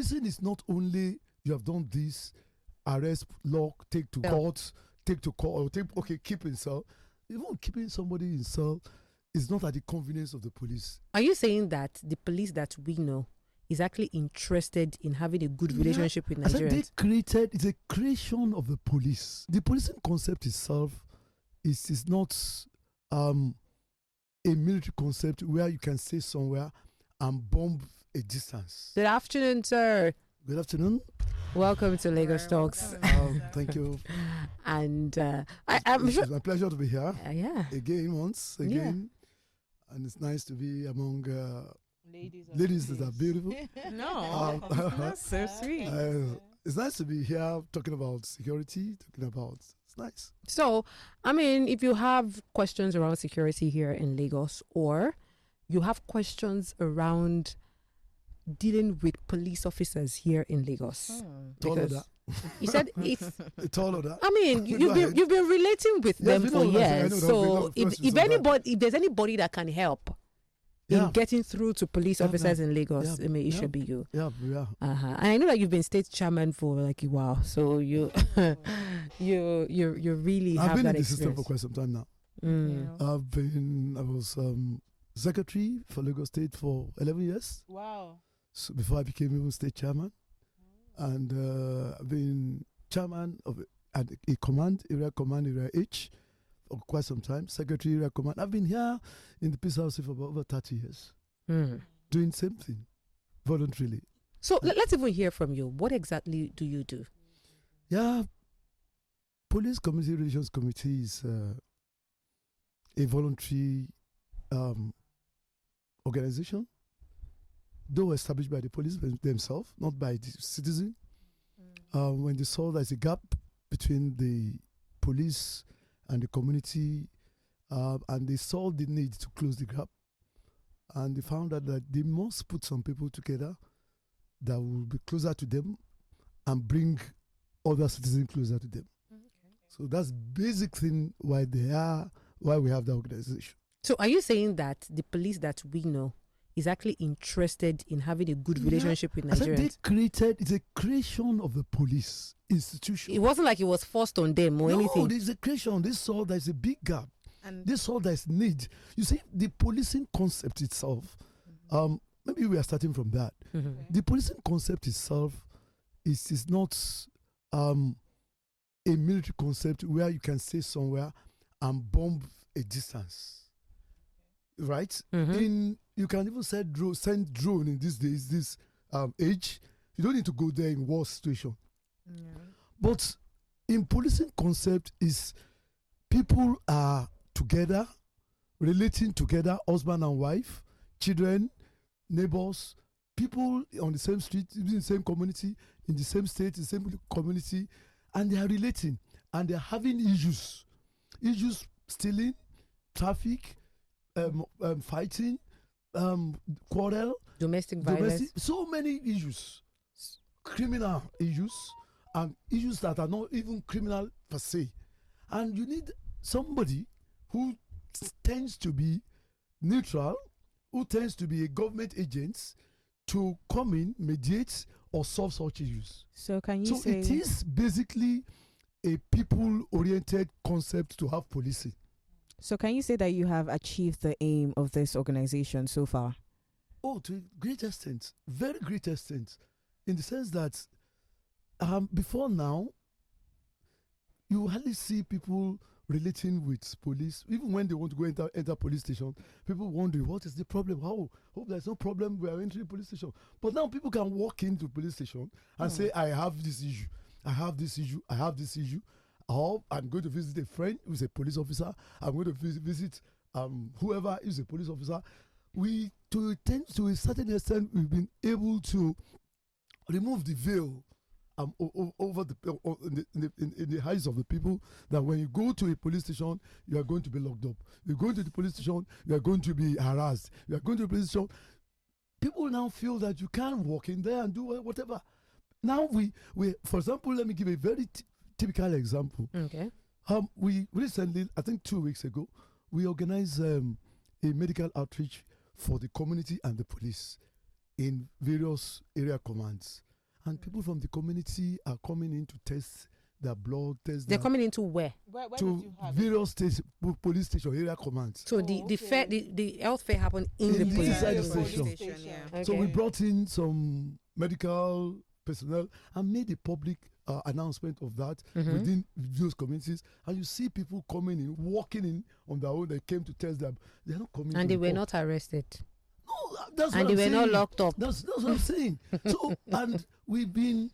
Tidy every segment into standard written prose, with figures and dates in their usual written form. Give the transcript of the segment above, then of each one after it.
policing is not only you have done this, arrest, lock, take to court, keep in cell. Even keeping somebody in cell is not at the convenience of the police. Are you saying that the police that we know is actually interested in having a good relationship with Nigerians? It's a creation of the police. The policing concept itself is not a military concept where you can stay somewhere and bomb a distance. Good afternoon, sir. Good afternoon. Welcome to Lagos Talks. Thank you. And it's my pleasure to be here. Yeah. Once again. Yeah. And it's nice to be among ladies that are beautiful. No, that's so sweet. It's nice to be here talking about security, it's nice. So, I mean, if you have questions around security here in Lagos, or you have questions around dealing with police officers here in Lagos. All of that. You said it's all of that. I mean, you've been relating with them for years. So if there's anybody that can help in getting through to police officers in Lagos, I mean, it should be you. Yeah. And I know that you've been state chairman for like a while, so you you really have that experience. I've been in the system for quite some time now. Yeah. I was secretary for Lagos State for 11 years. Wow. So before I became even state chairman, and I've been chairman of a area command, area H, for quite some time. Secretary area command. I've been here in the Peace House for about over 30 years, doing same thing, voluntarily. So let's even hear from you. What exactly do you do? Yeah, Police Community Relations Committee is a voluntary organization, though established by the police themselves, not by the citizen. When they saw there's a gap between the police and the community, and they saw the need to close the gap, and they found out that they must put some people together that will be closer to them and bring other citizens closer to them. So that's basic thing why we have the organization. So are you saying that the police that we know is actually interested in having a good relationship with Nigerians? It's a creation of the police institution. It wasn't like it was forced on them or anything. No, there's a creation. They saw there's a big gap. And they saw there's need. You see, the policing concept itself, maybe we are starting from that. The policing concept itself is not a military concept where you can stay somewhere and bomb a distance. Right? You can even send drone in these days, this age. You don't need to go there in war situation. But in policing concept is people are together, relating together, husband and wife, children, neighbors, people on the same street, in the same community, in the same state, in the same community, and they are relating and they are having issues, stealing, traffic, fighting, quarrel, domestic violence, so many issues, criminal issues, and issues that are not even criminal per se. And you need somebody who tends to be neutral, who tends to be a government agent to come in, mediate, or solve such issues. So can you say... it is basically a people-oriented concept to have policing. So can you say that you have achieved the aim of this organization so far? Oh, to a great extent, very great extent, in the sense that before now, you hardly see people relating with police. Even when they want to go enter police station, people wonder, what is the problem? Hope there's no problem, we are entering police station. But now people can walk into police station and say, I have this issue, I have this issue, I have this issue. Or I'm going to visit a friend who's a police officer. I'm going to visit whoever is a police officer. To a certain extent, we've been able to remove the veil over in the eyes of the people, that when you go to a police station, you are going to be locked up. You go to the police station, you are going to be harassed. You are going to the police station. People now feel that you can't walk in there and do whatever. Now we for example, let me give a very typical example. Okay. We recently, I think 2 weeks ago, we organized a medical outreach for the community and the police in various area commands. and people from the community are coming in to test their blood, test They're their coming into where? Where did to you have it? various states, police station, area commands. So Oh, the fair, okay. the health fair happened in the In police inside the station. station. yeah. So we Okay. brought in some medical personnel and made a public announcement of that Mhm. within those communities. And you see people coming in, walking in on their own. They came to test them. They're not coming. And to they were report. not arrested. No, that's And what they I'm were not saying. locked up. That's what I'm saying. So, and we've been,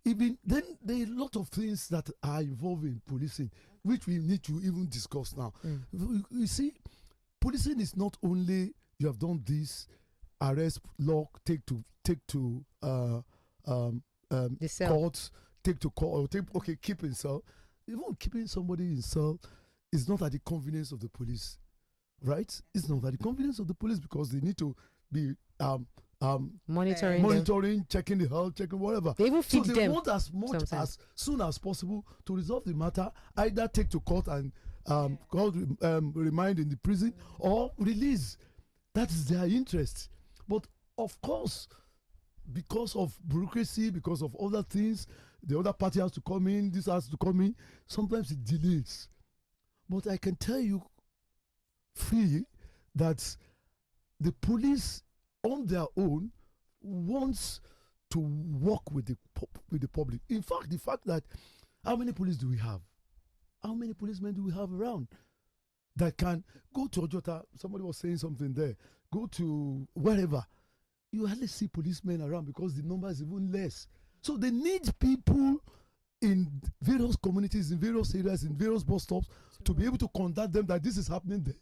even then there are a lot of things that are involved in policing, which we need to even discuss now. You see, policing is not only you have done this, arrest, lock, take to The cell. court, take to court, or keep in cell. Even keeping somebody in cell is not at the convenience of the police, right? It's not at the convenience of the police because they need to be Monitoring them. monitoring, checking the health, checking whatever. They even So feed they them. want as much sometimes. as soon as possible to resolve the matter, either take to court and remind in the prison or release. That is their interest. But of course, because of bureaucracy, because of other things, the other party has to come in, this has to come in. Sometimes it delays. But I can tell you free that the police on their own wants to work with the public. In fact, the fact that how many police do we have? How many policemen do we have around that can go to Ojota? Somebody was saying something there. Go to wherever. You hardly see policemen around because the number is even less. So they need people in various communities, in various areas, in various bus stops to be able to conduct them that this is happening there,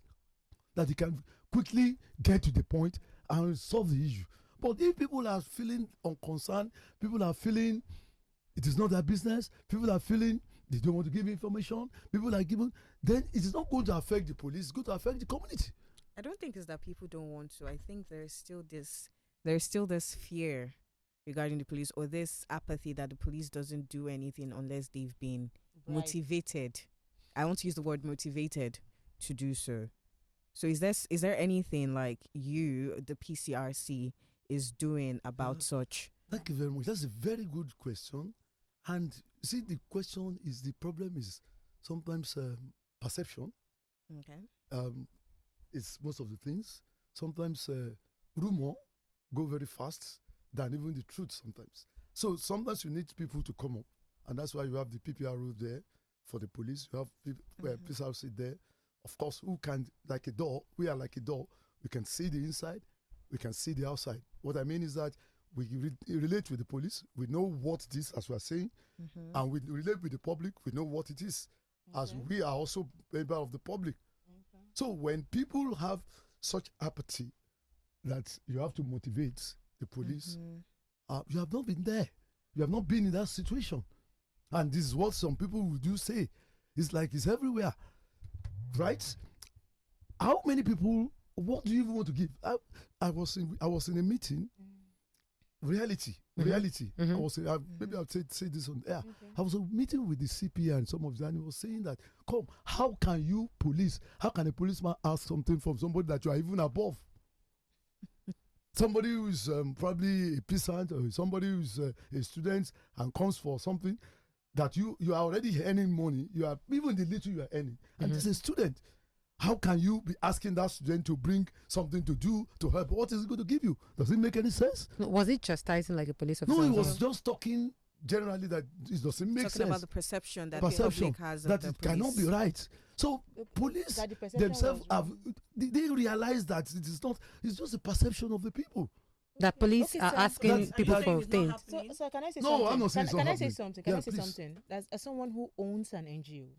that they can quickly get to the point and solve the issue. But if people are feeling unconcerned, people are feeling it is not their business, people are feeling they don't want to give information, people are giving, then it is not going to affect the police, it's going to affect the community. I don't think it's that people don't want to. I think there's still this fear regarding the police, or this apathy that the police doesn't do anything unless they've been motivated. I want to use the word motivated to do so. So is there anything like the PCRC, is doing about such? Thank you very much. That's a very good question. And see, the problem is sometimes perception. Okay. It's most of the things. Sometimes rumor go very fast than even the truth sometimes. So sometimes you need people to come up. And that's why you have the PPRO there for the police. You have PCRC there. Of course, who can, like a door, we are like a door. We can see the inside, we can see the outside. What I mean is that we relate with the police, we know what it is, as we are saying, and we relate with the public, we know what it is, as we are also member of the public. So when people have such apathy that you have to motivate the police, you have not been there. You have not been in that situation. And this is what some people will do say. It's like it's everywhere. Right? How many people? What do you even want to give? I was in a meeting. Reality. Mhm. I was maybe I'll say this on air. I was in a meeting with the CP and some of them. And he was saying that, come, how can a policeman ask something from somebody that you are even above? Somebody who is probably a peasant or somebody who is a student and comes for something that you are already earning money, you are even the little you are earning, and this is a student. How can you be asking that student to bring something to do to help? What is it going to give you? Does it make any sense? Was it chastising like a police officer? No, he was just talking generally that it doesn't make Talking sense. about the perception that the public has of that the it police. cannot be right. So police That the perception themselves was have wrong. they realize that it is not. It's just a perception of the people. That police Okay, are so- asking That's- people that- for It's not things. happening. So can I say No, something? I'm not saying it's Can not I say happening. something? Can Yeah, I say please. something? As someone who owns an NGO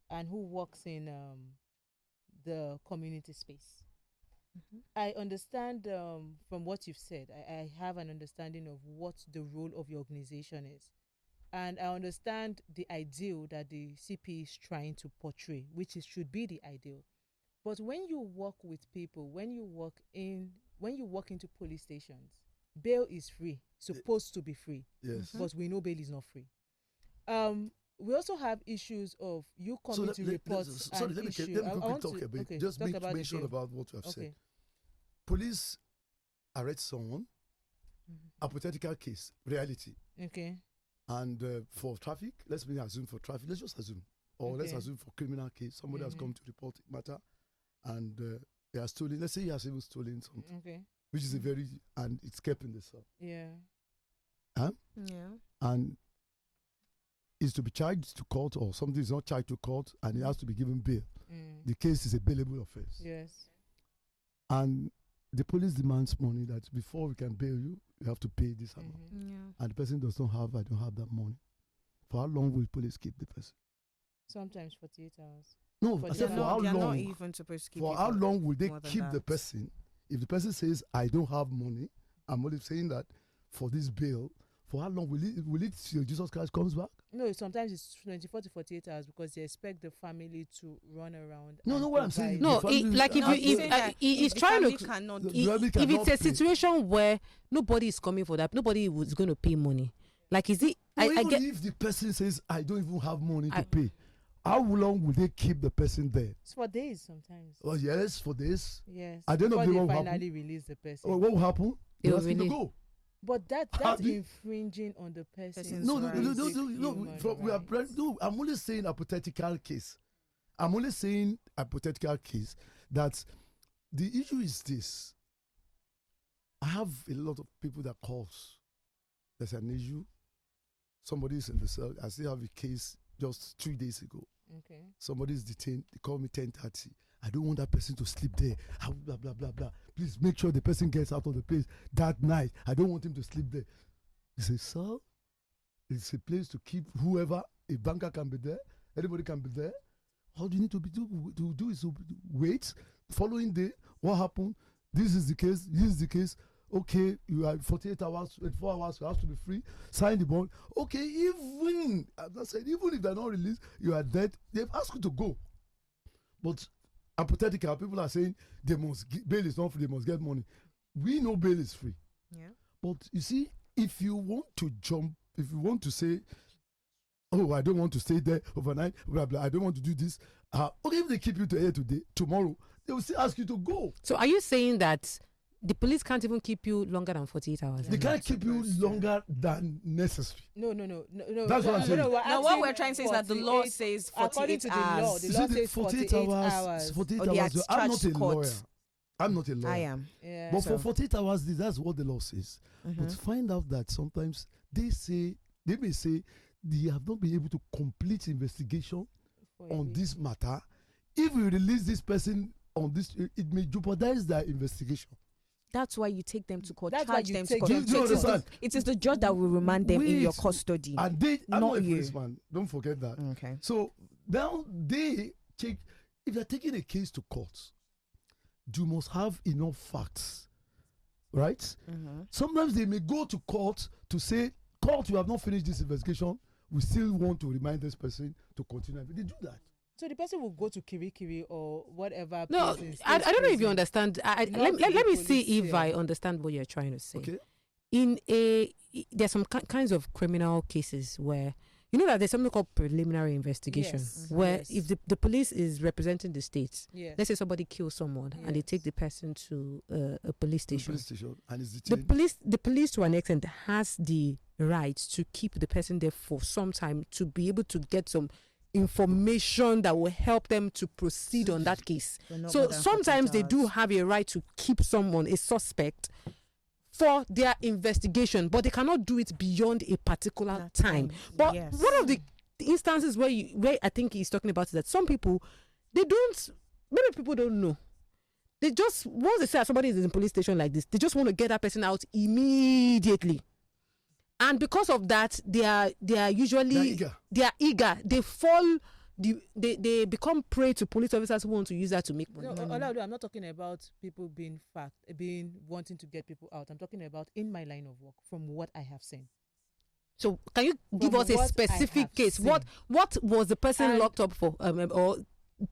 and who works in the community space, I understand from what you've said. I have an understanding of what the role of your organization is. And I understand the ideal that the CP is trying to portray, which should be the ideal. But when you work with people, when you walk into police stations, bail is free, supposed to be free, Yes. but we know bail is not free. We also have issues of you coming to report sorry, an let me issue. quickly I want talk to- a bit. okay, Just talk make about the mention bail. about what you have said. Okay. Police arrest someone, hypothetical case, reality. Okay. And for traffic, let's assume for traffic, let's just assume. Or let's Okay. assume for criminal case, somebody has Mhm. come to report matter and they are stolen. Let's say he has even stolen something, Okay. which is a very, and it's kept in the cell. Yeah. Yeah. And is to be charged to court or something is not charged to court and it has to be given bail. Mm. The case is a bailable offense. Yes. And the police demands money that before we can bail you, you have to pay this amount. Mhm. Yeah. And the person does not have, I don't have that money. For how long will police keep the person? Sometimes 48 hours. No, But I said they're for how they're not long? even supposed to keep For you how long will they more than keep the that. person? If the person says, I don't have money, I'm only saying that for this bail, for how long will it till Jesus Christ comes back? No, sometimes it's 24 to 48 hours because they expect the family to run around. No, and no, what I'm saying provide. is No, the family- like if No, you I'm if saying that he's if the trying family to cannot The give- family if cannot it's a pay. situation where nobody is coming for that, nobody is going to pay money. Like, is it? No, I even get. if the person says, I don't even have money I- to pay, how long will they keep the person there? It's for days sometimes. Oh, yes, for this. Yes. I don't know Before if they they won't happen. finally release the person. What will happen? They They will ask him to release. go. But How that's do you- infringing on the person's Person's No, no, no, no, rights. no, basic no, no. human We are, rights. no, I'm only saying hypothetical case. I'm only saying hypothetical case that the issue is this. I have a lot of people that calls. There's an issue. Somebody is in the cell. I still have a case just 3 days ago. Okay. Somebody is detained. They call me 10:30. I don't want that person to sleep there. Blah, blah, blah, blah. Please make sure the person gets out of the place that night. I don't want him to sleep there. He says, sir, it's a place to keep whoever. A banker can be there. Anybody can be there. All you need to do is to wait. Following day, what happened? This is the case. This is the case. Okay, you have 48 hours, 24 hours, you have to be free. Sign the bond. Okay, even, as I said, even if they're not released, you are dead. They've asked you to go. But hypothetical, people are saying they must bail is not free, they must get money. We know bail is free. Yeah. But you see, if you want to jump, if you want to say, oh, I don't want to stay there overnight, blah, blah, I don't want to do this. Okay, if they keep you here today, tomorrow, they will still ask you to go. So, are you saying that the police can't even keep you longer than 48 hours? They Yeah. can't Not keep you supposed to. longer than necessary. No. That's what I'm saying. we're Now, what asking we're trying to say is that the law 48 says according 48 to the hours. law, the You law see, says 48 hours. 48 Or they hours. are I'm not a charged court. lawyer. I'm not a lawyer. I am. Yeah. But So- for 48 hours, that's what the law says. Mhm. But find out that sometimes they may say they have not been able to complete investigation For a on week. this matter. If we release this person on this, it may jeopardize their investigation. That's why you take them to court, That's why charge you them to take court. them to So it is court. it is the judge that will remand them in your Wait. custody. And I'm Not not a you. policeman. Don't forget that. Okay. So now they take, if they're taking a case to court, you must have enough facts, right? Mm-hmm. Sometimes they may go to court to say, court, you have not finished this investigation. We still want to remind this person to continue. They do that. So the person will go to Kirikiri or whatever. No, place in I state don't know if you prison. understand. Not Let the me see police, if yeah. I understand what you're trying to say. Okay? There's some kinds of criminal cases where you know that there's something called preliminary investigation, Yes, where yes. if the police is representing the state, Yes. let's say somebody kills someone and they take Yes. the person to a police The station. police station, and it's The detained. police to an extent has the right to keep the person there for some time to be able to get some information that will help them to proceed on that case. So sometimes they do have a right to keep someone, a suspect, for their investigation, but they cannot do it beyond a particular That time. time, But yes. one of the instances where I think he's talking about is that some people, maybe people don't know. They just, once they say somebody is in a police station like this, they just want to get that person out immediately. And because of that, they are usually They're eager. They fall. They become prey to police officers who want to use that to make money. No, Olaudu, I'm not talking about people being wanting to get people out. I'm talking about in my line of work, from what I have seen. So can you give From us a what I specific have case? seen. What was the person And- locked up for, or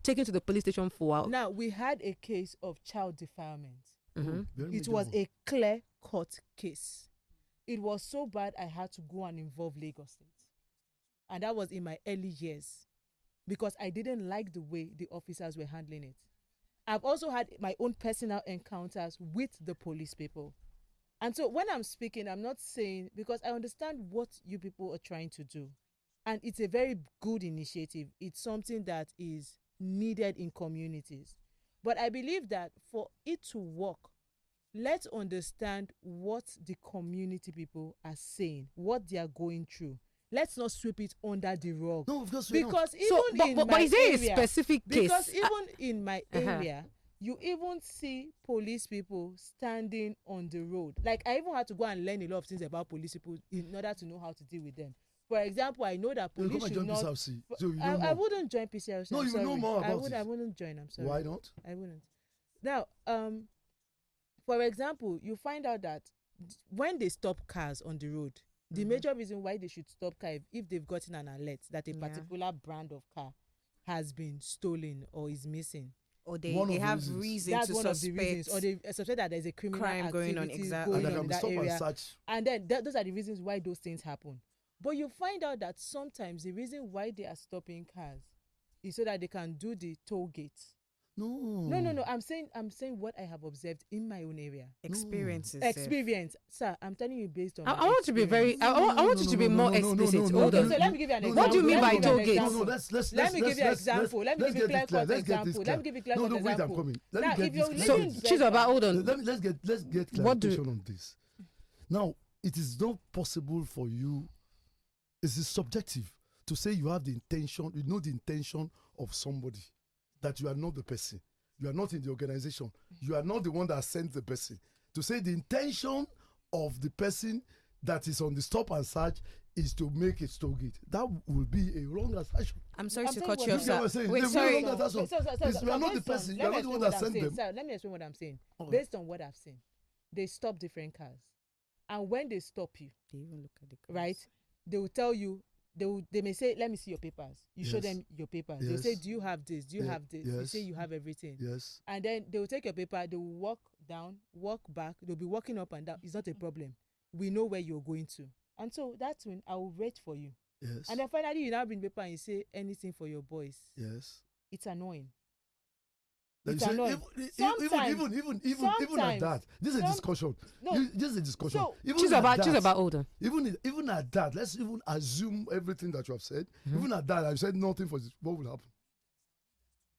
taken to the police station for? Now, we had a case of child defilement. Mhm. Very It major was one. a clear cut case. It was so bad I had to go and involve Lagos State. And that was in my early years because I didn't like the way the officers were handling it. I've also had my own personal encounters with the police people. And so when I'm speaking, I'm not saying, because I understand what you people are trying to do. And it's a very good initiative. It's something that is needed in communities. But I believe that for it to work, let's understand what the community people are saying, what they are going through. Let's not sweep it under the rug. No, of course we Because don't. even in but my is there area, a specific case? because even in my Uh-huh. area, you even see police people standing on the road. Like, I even had to go and learn a lot of things about police people in order to know how to deal with them. For example, I know that You police come and should join not. PCRC, so you know I more. wouldn't join PCRC. No, I'm you know sorry. more about I it. wouldn't join. I'm sorry. Why not? I wouldn't. Now, for example, you find out that when they stop cars on the road, the major reason why they should stop car, if they've gotten an alert that a Yeah. particular brand of car has been stolen or is missing. Or they One of the have reasons. reason That's to one of the suspect. reasons, or they suspect that there's a criminal crime going on, activity exactly. going And they on can in be that stopped and area. searched. And then those are the reasons why those things happen. But you find out that sometimes the reason why they are stopping cars is so that they can do the toll gates. No. No. I'm saying what I have observed in my own area. Experiences. Experience, sir. I'm telling you based on. I my want to be very. experience. I want you to be more explicit. Hold Okay, on. so let me give you an No, example. What do you mean Let me by give you toll an gates? No, example. let's Let me give you an let's- example. Let me let's give you get clear this clear. cut Let's get this example. clear. Let me give you clear No, cut wait, I'm example. coming. Let Now, me get if this you're clear. So, living in Chizoba, hold on. Let's get What do- clarification on this. Now, it is not possible for you. It is subjective to say you have the intention. You know the intention of somebody, that you are not the person. You are not in the organization. You are not the one that sent the person. To say the intention of the person that is on the stop and search is to make a toll gate. That will be a wrong assertion. I'm sorry I'm to saying cut what you I'm off, You get what I'm sir. saying? Wait, They sorry. will not that's all. You are not the based on- person. You let are me not the one explain that what I'm sent saying. them. Sir, let me explain what I'm saying. Okay. Based on what I've seen, they stop different cars, and when they stop you, They even look at the cars. right, they will tell you. They may say, "Let me see your papers." You show Yes. them your papers. They'll say, Yes. "Do you have this? Do you Yeah. have this?" You Yes. say you have everything. Yes. And then they will take your paper, they will walk down, walk back, they'll be walking up and down. It's not a problem. We know where you're going to. And so that's when I will wait for you. Yes. And then finally you now bring paper and you say anything for your boys. Yes. It's annoying. Then It's you say, annoying. even Sometimes- at sometimes- that, this is a some- discussion. No. This is a discussion. So- Even Chizoba, at that, Chizoba, hold on. even at that, let's even assume everything that you have said. Even at that, I've said nothing for this. What will happen?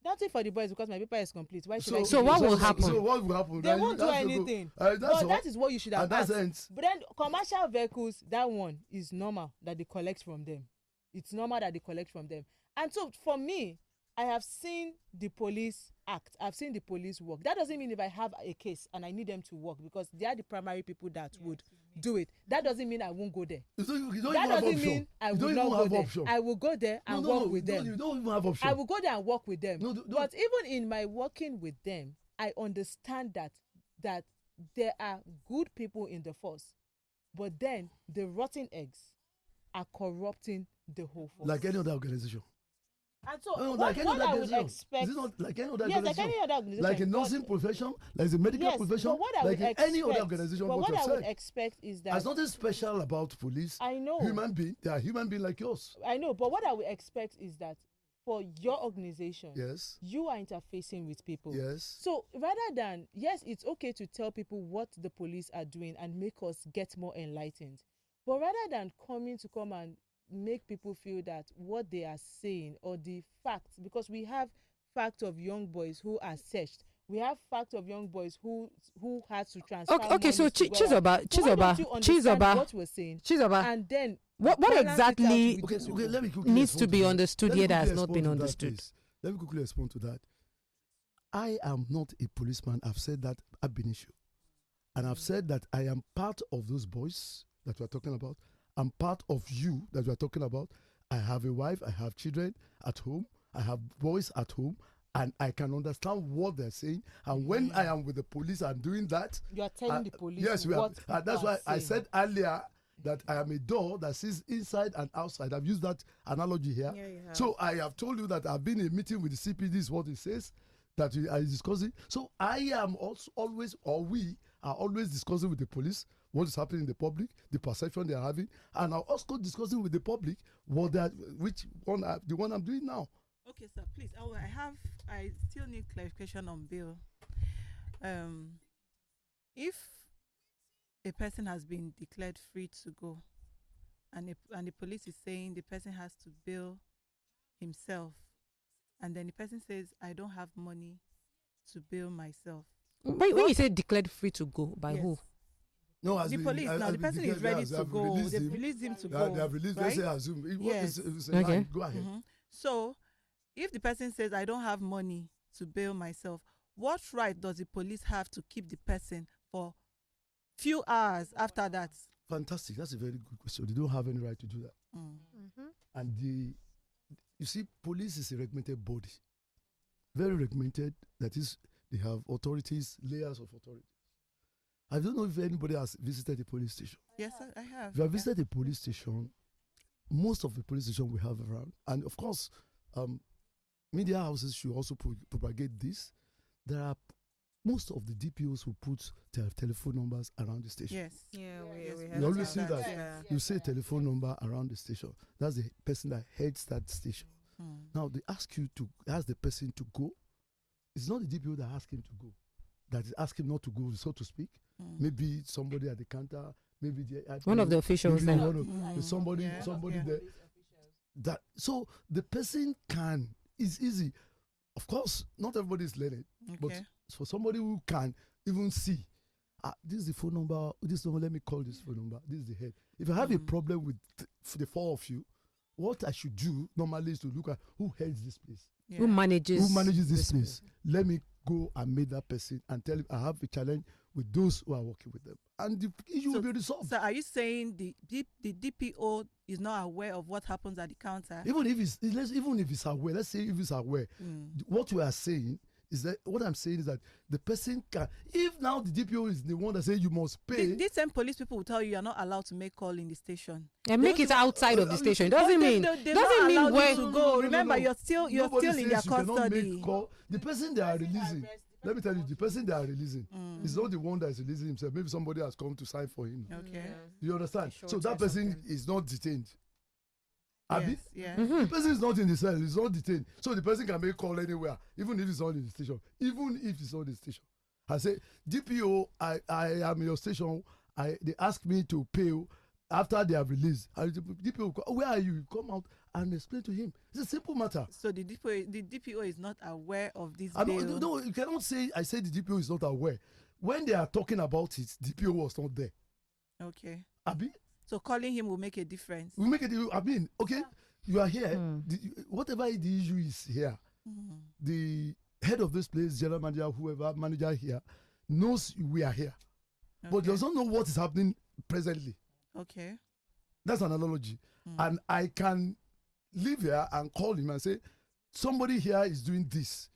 Nothing for the boys because my paper is complete. Why should I? So give what you will something? happen? So what will happen? They Then won't do that's the go- anything. that's But all. that is what you should have And that's asked. ends. But then commercial vehicles, that one is normal that they collect from them. It's normal that they collect from them. And so for me, I have seen the police act. I've seen the police work. That doesn't mean if I have a case and I need them to work because they are the primary people that would do it. That doesn't mean I won't go there. You don't even That have doesn't option. mean I You will don't not even go have there. option. I will go there and work with them. You don't even have option. I will go there and work with them. No, don't- But even in my working with them, I understand that there are good people in the force, but then the rotten eggs are corrupting the whole force. Like any other organization. And so No, what, like any what other I would organization. expect, Is it not like any other yes, like organization? any other organization, Like a but- nursing profession, like the medical yes, profession, but what I like would in any other expect- organization. But What what you I would said. expect is that There's nothing special about police. I know. Human being, they are human being like yours. I know, but what I would expect is that for your organization, Yes. you are interfacing with people. Yes. So rather than, yes, it's okay to tell people what the police are doing and make us get more enlightened, but rather than come and make people feel that what they are saying or the facts, because we have facts of young boys who are searched, we have facts of young boys who had to transfer. Okay, so monies to Ghana. Chizoba, So why don't you understand Chizoba, what we're saying, Chizoba. and then What balance it out exactly with Okay, these okay, people. let me quickly needs to respond be that. understood Let me here that has quickly not been respond to that, understood? please. Let me quickly respond to that. I am not a policeman. I've said that ab initio. And I've said that I am part of those boys that we're talking about. I'm part of you that we're talking about. I have a wife, I have children at home, I have boys at home, and I can understand what they're saying. And when I am with the police and doing that, You are telling the police yes, we are. what And that's people why are I saying. said earlier that I am a door that sees inside and outside. I've used that analogy here. Yeah, you have. So I have told you that I've been in a meeting with the CPD, is what it says, that we are discussing. So I am also always, or we are always discussing with the police what is happening in the public, the perception they are having, and I'm also discussing with the public what that, which one, the one I'm doing now. Okay, sir, please. I still need clarification on bail. If a person has been declared free to go, and the police is saying the person has to bail himself, and then the person says, I don't have money to bail myself. When you say declared free to go, by who? No, as The police now, the person is ready to go. They released him to go. They have released. right? Let's say assume. Yes. Okay. Go ahead. So, if the person says, I don't have money to bail myself, what right does the police have to keep the person for few hours after that? Fantastic. That's a very good question. They don't have any right to do that. And you see, police is a regimented body, very regimented. That is, they have authorities, layers of authority. I don't know if anybody has visited a police station. Yes, I have. If you have visited a police station, most of the police station we have around, and of course, media houses should also propagate this. There are most of the DPOs who put their telephone numbers around the station. Yes. Yeah, we You have always seen see that. Yeah. You say telephone number around the station. That's the person that heads that station. Now they ask the person to go. It's not the DPO that asks him to go. That is asking not to go, so to speak. Maybe somebody at the counter. Maybe One of the officials there. Somebody there. That so the person can. It's easy. Of course, not everybody is learned, but for somebody who can even see, this is the phone number. This number. Let me call this phone number. This is the head. If I have a problem with the four of you, what I should do normally is to look at who heads this place. Yeah. Who manages this place. Let me go and meet that person and tell him I have a challenge with those who are working with them, and the issue will be resolved. So, are you saying the DPO is not aware of what happens at the counter? Even if it's aware, let's say if it's aware, what we are saying is that what I'm saying is that the person can. If now the DPO is the one that says you must pay, These same police people will tell you are not allowed to make call in the station. And make it outside of the station. Doesn't mean where to go. Remember, you're still in their custody. The person they are releasing. Let me tell you, the person they are releasing is not the one that is releasing himself. Maybe somebody has come to sign for him. Okay. You understand? So that person is not detained. Abi? Yeah. The person is not in the cell, he's not detained. So the person can make call anywhere, even if it's not in the station. Even if it's not in the station. I say, DPO, I am in your station. They ask me to pay you after they have released. DPO, where are you? You come out and explain to him. It's a simple matter. So the DPO is not aware of this No, bail. you cannot say I say the DPO is not aware. When they are talking about it, DPO was not there. Okay. Abi? So calling him will make a difference. We make it. I mean, okay, you are here. Whatever the issue is here, the head of this place, general manager, whoever manager here, knows we are here, but does not know what is happening presently. Okay. That's an analogy, and I can live here and call him and say, somebody here is doing this.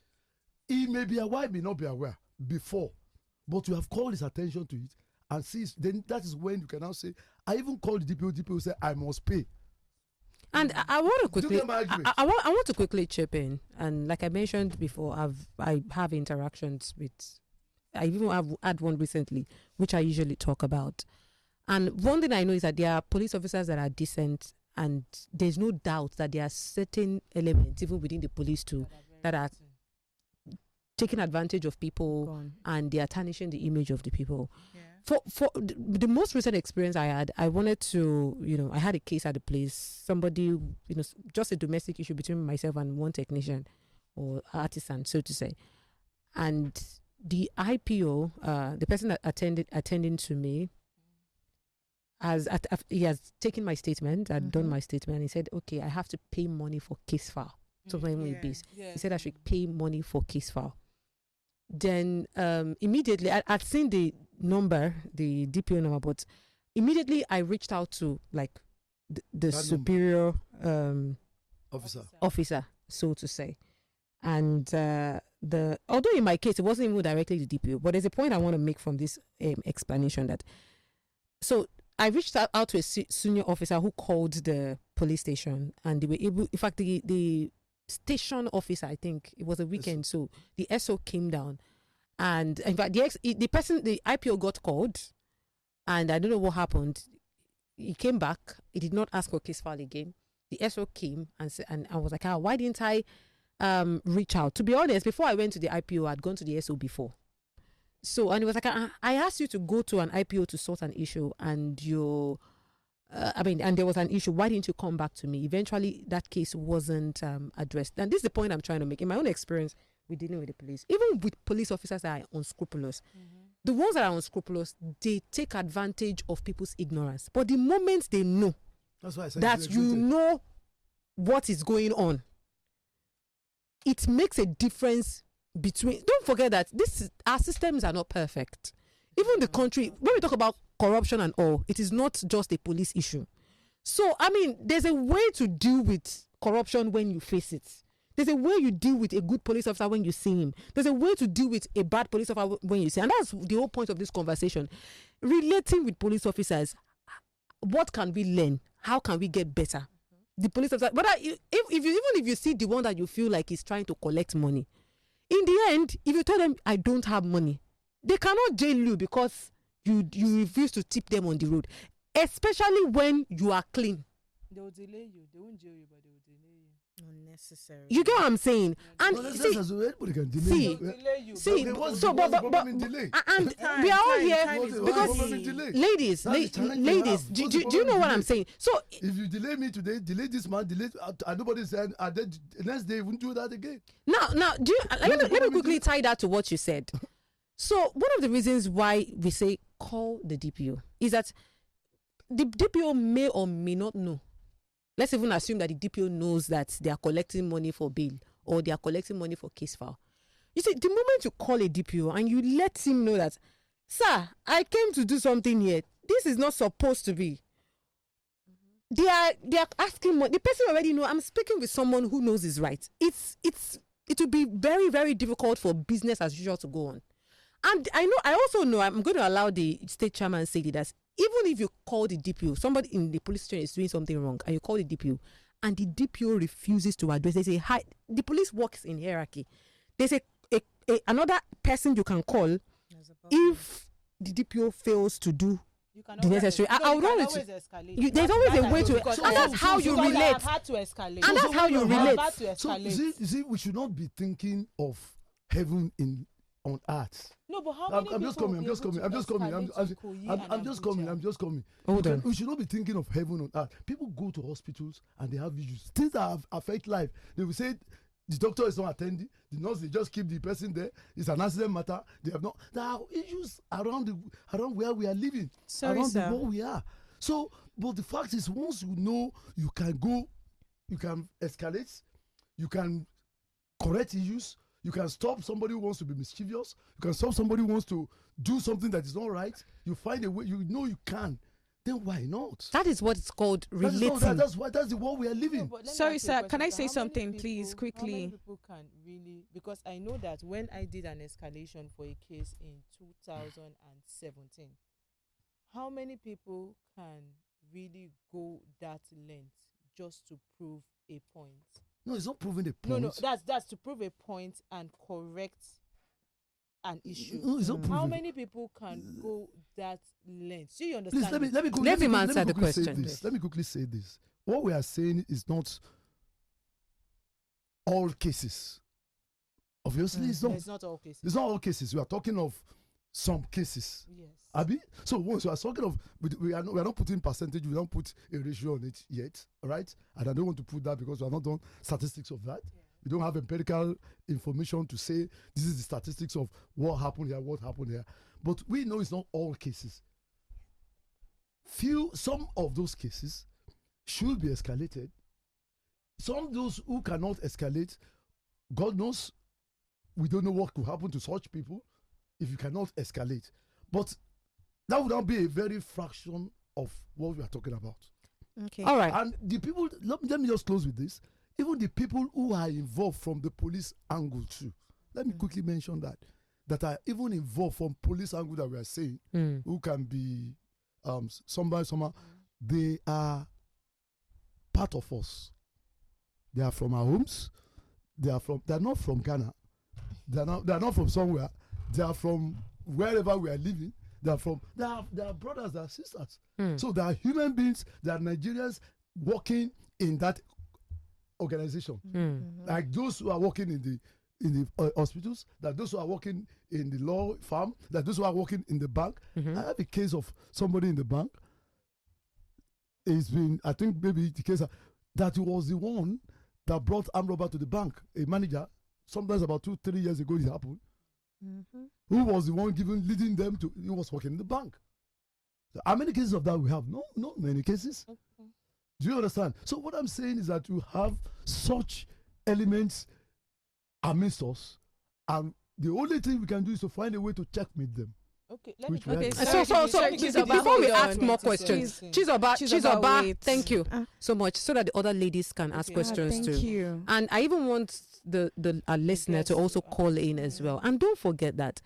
He may be aware, may not be aware before, but you have called his attention to it. And see, then that is when you can now say, I even called the DPO. DPO said, I must pay. And I want to quickly, I want to quickly chip in. And like I mentioned before, I have interactions with. I even have had one recently, which I usually talk about. And one thing I know is that there are police officers that are decent, and there's no doubt that there are certain elements, even within the police too, that are taking advantage of people and they are tarnishing the image of the people. Yeah. For the most recent experience I had, I wanted to, I had a case at the place. Somebody, just a domestic issue between myself and one technician or artisan, so to say. And the IPO, the person that attending to me, he has taken my statement, I'd done my statement, and he said, okay, I have to pay money for case file. So He said I should pay money for case file. Then immediately, I'd seen the number, the DPO number, but immediately I reached out to the superior officer, so to say. And although in my case, it wasn't even directly the DPO, but there's a point I want to make from this explanation that, so I reached out to a senior officer who called the police station, and they were able, in fact, the station officer, I think it was a weekend, so the SO came down, and in fact the IPO got called, and I don't know what happened. He came back, he did not ask for case file again. The SO came and I was like, why didn't I reach out? To be honest, before I went to the IPO, I'd gone to the SO before. So, and it was like, I asked you to go to an IPO to sort an issue, and and there was an issue. Why didn't you come back to me? Eventually, that case wasn't addressed. And this is the point I'm trying to make. In my own experience with dealing with the police, even with police officers that are unscrupulous, the ones that are unscrupulous, they take advantage of people's ignorance. But the moment they know That's why I said that you know what is going on, it makes a difference between. Don't forget that our systems are not perfect. Even the country, when we talk about corruption and all, it is not just a police issue. So, I mean, there's a way to deal with corruption when you face it. There's a way you deal with a good police officer when you see him. There's a way to deal with a bad police officer when you see him. And that's the whole point of this conversation. Relating with police officers, what can we learn? How can we get better? The police officer, but if you see the one that you feel like is trying to collect money, in the end, if you tell them, I don't have money, they cannot jail you because you refuse to tip them on the road, especially when you are clean. They will delay you. They won't jail you, but they will delay you. Unnecessary. You get what I'm saying? And No, see, anybody can delay see, you. Delay you. see, Okay, what's so the- what's the problem in but delay? and Time, we are all time, here time is because What's the problem in delay? ladies, That's the challenge we ladies, have. do What's the you know problem what in I'm delay? saying? So If you delay me today, delay this man, delay, and nobody said, and then the next day, you won't do that again. now, do you, let me quickly tie that to what you said. So one of the reasons why we say call the DPO is that the DPO may or may not know. Let's even assume that the DPO knows that they are collecting money for bail or they are collecting money for case file. You see, the moment you call a DPO and you let him know that, sir, I came to do something here. This is not supposed to be. They are asking money. The person already know. I'm speaking with someone who knows his rights. It will be very, very difficult for business as usual to go on. And I also know, I'm going to allow the state chairman say that even if you call the DPO, somebody in the police station is doing something wrong, and you call the DPO, and the DPO refuses to address, they say, hi, the police works in hierarchy. There's another person you can call if the DPO fails to do You can the always- necessary. because I you would can always- always escalate. there's That's- always a that's way how- to, because and that's how you because I relate. have had to escalate. And that's how you relate. I have to So escalate. you see, we should not be thinking of heaven on earth. No, but how I'm many just people coming. will I'm just be able coming. to I'm just coming. escalate to Ikoyi and I'm just coming. Abuja? I'm just coming. Hold on. We should not be thinking of heaven on earth. People go to hospitals and they have issues. Things that affect life. They will say the doctor is not attending. The nurse, they just keep the person there. It's an accident matter. They have not. There are issues around where we are living, Sorry, around sir. the world we are. So, but the fact is, once you know, you can go, you can escalate, you can correct issues. You can stop somebody who wants to be mischievous. You can stop somebody who wants to do something that is not right. You find a way. You know you can. Then why not? That is what it's called That is relating. not- that's the world we are No, living. but let me Sorry, ask you a sir, can I question, say sir. How many something, please, people- How many quickly? people can really, because I know that when I did an escalation for a case in 2017, how many people can really go that length just to prove a point? No, it's not proving a point. No, that's to prove a point and correct an issue. No, it's not proving. How many people can go that length? Do you understand? Please let me Let him answer the quickly say question, this. please. Let me quickly say this. What we are saying is not all cases. Obviously, it's not. It's not all cases. It's not all cases. We are talking of some cases. Yes. Abi? So once we are talking of, we are not putting percentage, we don't put a ratio on it yet, all right? And I don't want to put that because we have not done statistics of that. We don't have empirical information to say this is the statistics of what happened here. But we know it's not all cases. Some of those cases should be escalated. Some those who cannot escalate, God knows, we don't know what could happen to such people if you cannot escalate. But that would not be a very fraction of what we are talking about. Okay. All right. And the people, let me just close with this. Even the people who are involved from the police angle too. Let me quickly mention that are even involved from police angle that we are saying, who can be somebody, they are part of us. They are from our homes. They are not from Ghana. They are not from somewhere. They are from wherever we are living. They are brothers, they are sisters. So they are human beings, they are Nigerians working in that organization. Like those who are working in the in the hospitals, that those who are working in the law firm, that those who are working in the bank. Mhm. I have a case of somebody in the bank. It's been, I think maybe the case that he was the one that brought armed robber to the bank, a manager. Sometimes about 2-3 years ago it happened. Who was the one leading them to? He was working in the bank. So how many cases of that we have? Not many cases. Do you understand? So what I'm saying is that you have such elements amidst us, and the only thing we can do is to find a way to checkmate them. Okay, let me Which we okay, have. So before we ask more questions, Chizoba, wait. thank you so much, so that the other ladies can ask Okay. questions Thank too. you. And I even want the our listener to guests also to call in as well. And don't forget that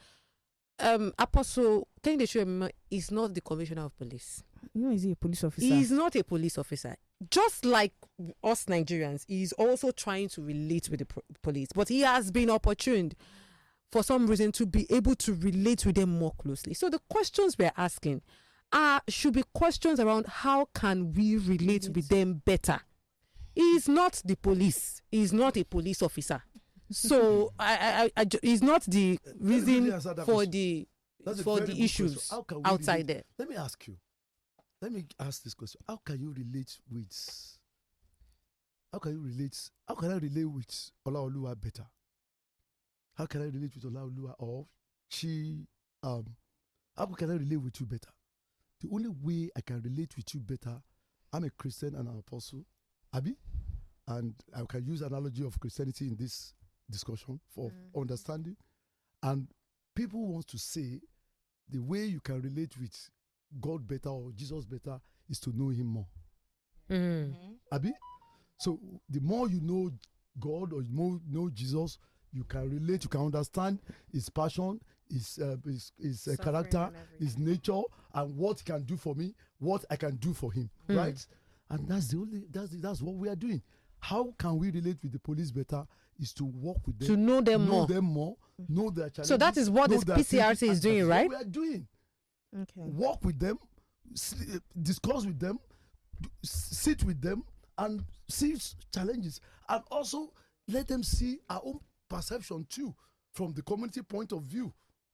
Apostle Kehinde Shuemima is not the commissioner of police. You know, is he a police officer? He's not a police officer. Just like us Nigerians, he's also trying to relate with the police, but he has been opportuned for some reason to be able to relate with them more closely. So the questions we're asking should be questions around how can we relate with them better. He is not the police. He is not a police officer. So he's not the reason answer that for question. the That's a for very the good issues question. How can we outside relate? there. Let me ask you. Let me ask this question. How can you relate with? How can I relate with Olaoluwa better? How can I relate with Olaoluwa or she? How can I relate with you better? The only way I can relate with you better, I'm a Christian and an apostle, Abi, and I can use analogy of Christianity in this discussion for understanding. And people want to say the way you can relate with God better or Jesus better is to know Him more. Abi, so the more you know God or you know Jesus, you can relate, you can understand His passion, His character, His nature, and what He can do for me, what I can do for Him, right? And that's that's what we are doing. How can we relate with the police better? Is to work with them, To know them more. know their challenges. So that is what know this their PCRC thinking, is and doing, that's right? what we are doing. Okay. Walk with them, discuss with them, sit with them, and see challenges, and also let them see our own perception too from the community point of view.